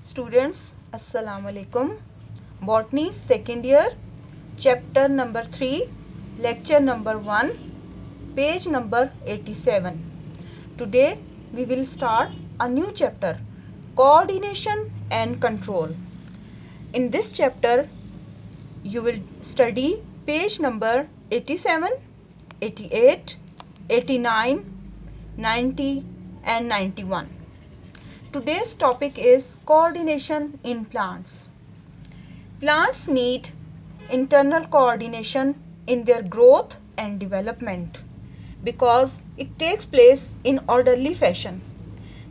Students, Assalamu alaikum. Botany second year, chapter number 3, lecture number 1, page number 87. Today we will start a new chapter, coordination and control. In this chapter you will study page number 87, 88, 89, 90 and 91. Today's topic is coordination in plants. Plants need internal coordination in their growth and development because it takes place in orderly fashion.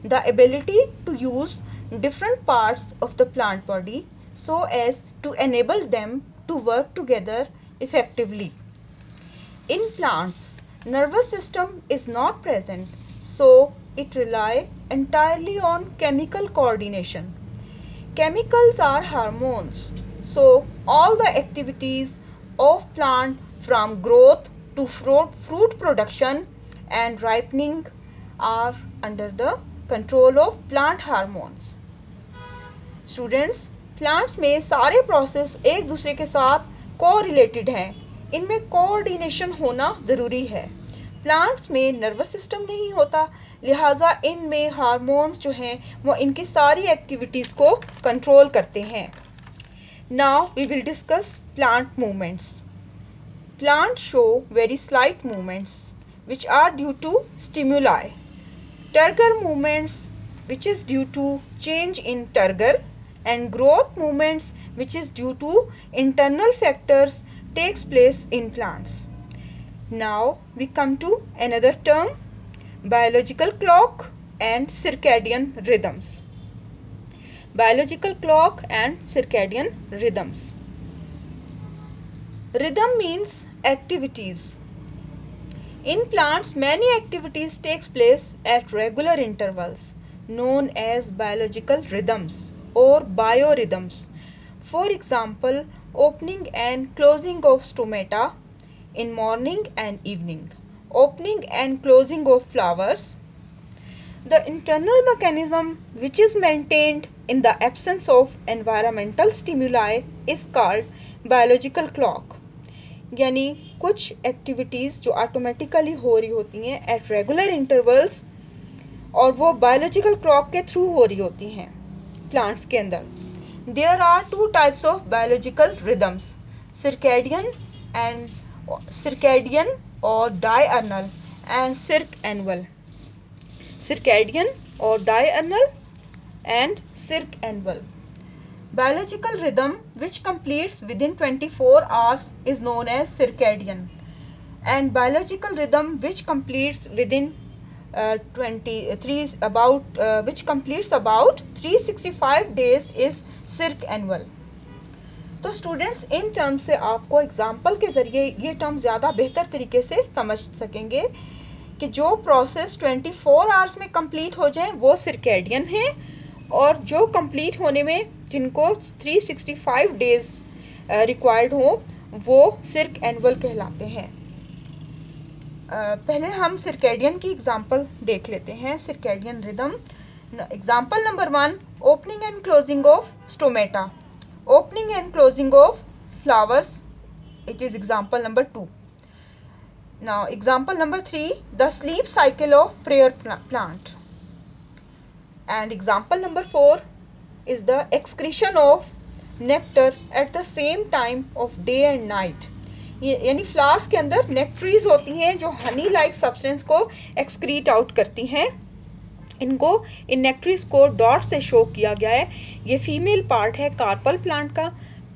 The ability to use different parts of the plant body so as to enable them to work together effectively. In plants, nervous system is not present, so it relies entirely on chemical coordination. Chemicals are hormones, so all the activities of plant from growth to fruit production and ripening are under the control of plant hormones. Students, plants में सारे process एक दूसरे के साथ correlated हैं. इनमें coordination होना ज़रूरी है. प्लांट्स में नर्वस सिस्टम नहीं होता, लिहाजा इनमें हार्मोन्स जो हैं वो इनकी सारी एक्टिविटीज़ को कंट्रोल करते हैं. Now we will discuss plant movements. Plant show very slight movements which are due to stimuli. Turgor movements which is due to change in turgor, and growth movements which is due to internal factors takes place in plants. Now we come to another term, biological clock and circadian rhythms. Biological clock and circadian rhythms. Rhythm means activities. In plants many activities takes place at regular intervals known as biological rhythms or biorhythms. For example, opening and closing of stomata in morning and evening, opening and closing of flowers. The internal mechanism which is maintained in the absence of environmental stimuli is called biological clock. यानी कुछ activities जो automatically हो रही होती हैं at regular intervals और वो biological clock के थ्रू हो रही होती हैं प्लांट्स के अंदर. There are two types of biological rhythms, circadian और diurnal and circannual. Circadian or diurnal and circannual. Biological rhythm which completes within 24 hours is known as circadian, and biological rhythm which completes within which completes about 365 days is circannual. तो students in terms से आपको example के ज़रिए ये term ज़्यादा बेहतर तरीके से समझ सकेंगे कि जो प्रोसेस 24 आवर्स में कंप्लीट हो जाए वो सर्कैडियन है, और जो कंप्लीट होने में जिनको 365 डेज रिक्वायर्ड हो वो सर्कैनुअल कहलाते हैं. पहले हम सर्कैडियन की एग्जांपल देख लेते हैं. Circadian rhythm. Example number 1, opening and closing of stomata, opening and closing of flowers. It is example number 2. Now example number 3, the sleep cycle of prayer plant. And example number 4 is the excretion of nectar at the same time of day and night. यानी flowers के अंदर नेक्ट्रीज होती हैं जो Honey like substance को excrete out करती हैं. इनको इन नेक्ट्रीज को डॉट से शो किया गया है. ये फीमेल पार्ट है कार्पल प्लांट का,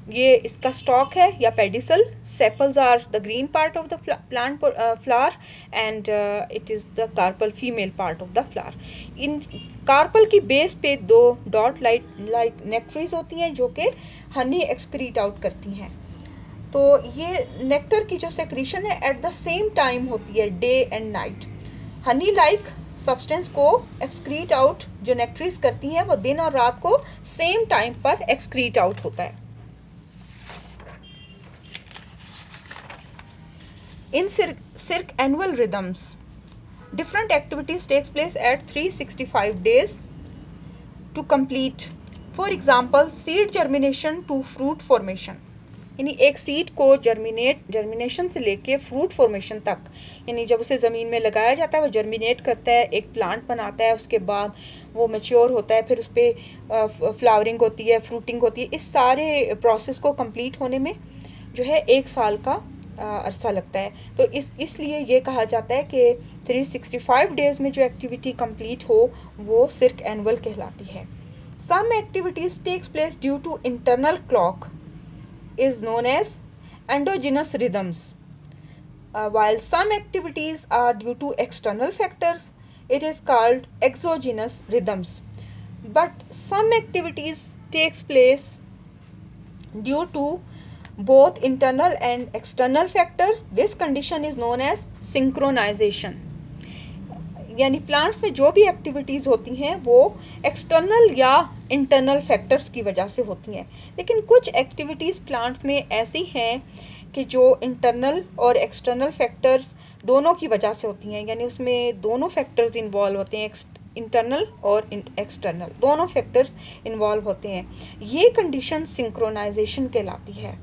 ये इसका स्टॉक है या pedicel. Sepals are the green part of the plant flower and it is the carpel female part of the flower. इन कार्पल की बेस पे 2 डॉट लाइक नेक्ट्रीज होती हैं जो कि हनी एक्सक्रीट आउट करती हैं. तो ये नेक्टर की जो सेक्रीशन है एट द सेम टाइम होती है, day and night. Honey like substance को एक्सक्रीट आउट जो नेक्ट्रीज करती हैं वो दिन और रात को सेम टाइम पर एक्सक्रीट आउट होता है. In circannual rhythms, different activities takes place at 365 days to complete for example seed germination to fruit formation, यानी एक सीड को जर्मिनेशन से लेके फ्रूट फॉर्मेशन तक, यानी जब उसे ज़मीन में लगाया जाता है वो जर्मिनेट करता है, एक प्लांट बनाता है, उसके बाद वो मैच्योर होता है, फिर उस पर फ्लावरिंग होती है, फ्रूटिंग होती है। इस सारे प्रोसेस को कंप्लीट होने में जो है 1 साल का अरसा लगता है। तो इसलिए ये कहा जाता है कि 365 डेज़ में जो एक्टिविटी कंप्लीट हो वो सिर्क एनुअल कहलाती है। Some activities takes place due to internal clock is known as endogenous rhythms, while some activities are due to external factors, it is called exogenous rhythms. But some activities takes place due to both internal and external factors. This condition is known as synchronization. यानी plants में जो भी activities होती हैं वो external या internal factors की वजह से होती हैं, लेकिन कुछ एक्टिविटीज़ प्लांट्स में ऐसी हैं कि जो इंटरनल और एक्सटर्नल फैक्टर्स दोनों की वजह से होती हैं, यानी उसमें दोनों फैक्टर्स इन्वॉल्व होते हैं, इंटरनल और एक्सटर्नल दोनों फैक्टर्स इन्वॉल्व होते हैं। ये कंडीशन सिंक्रोनाइजेशन कहलाती है।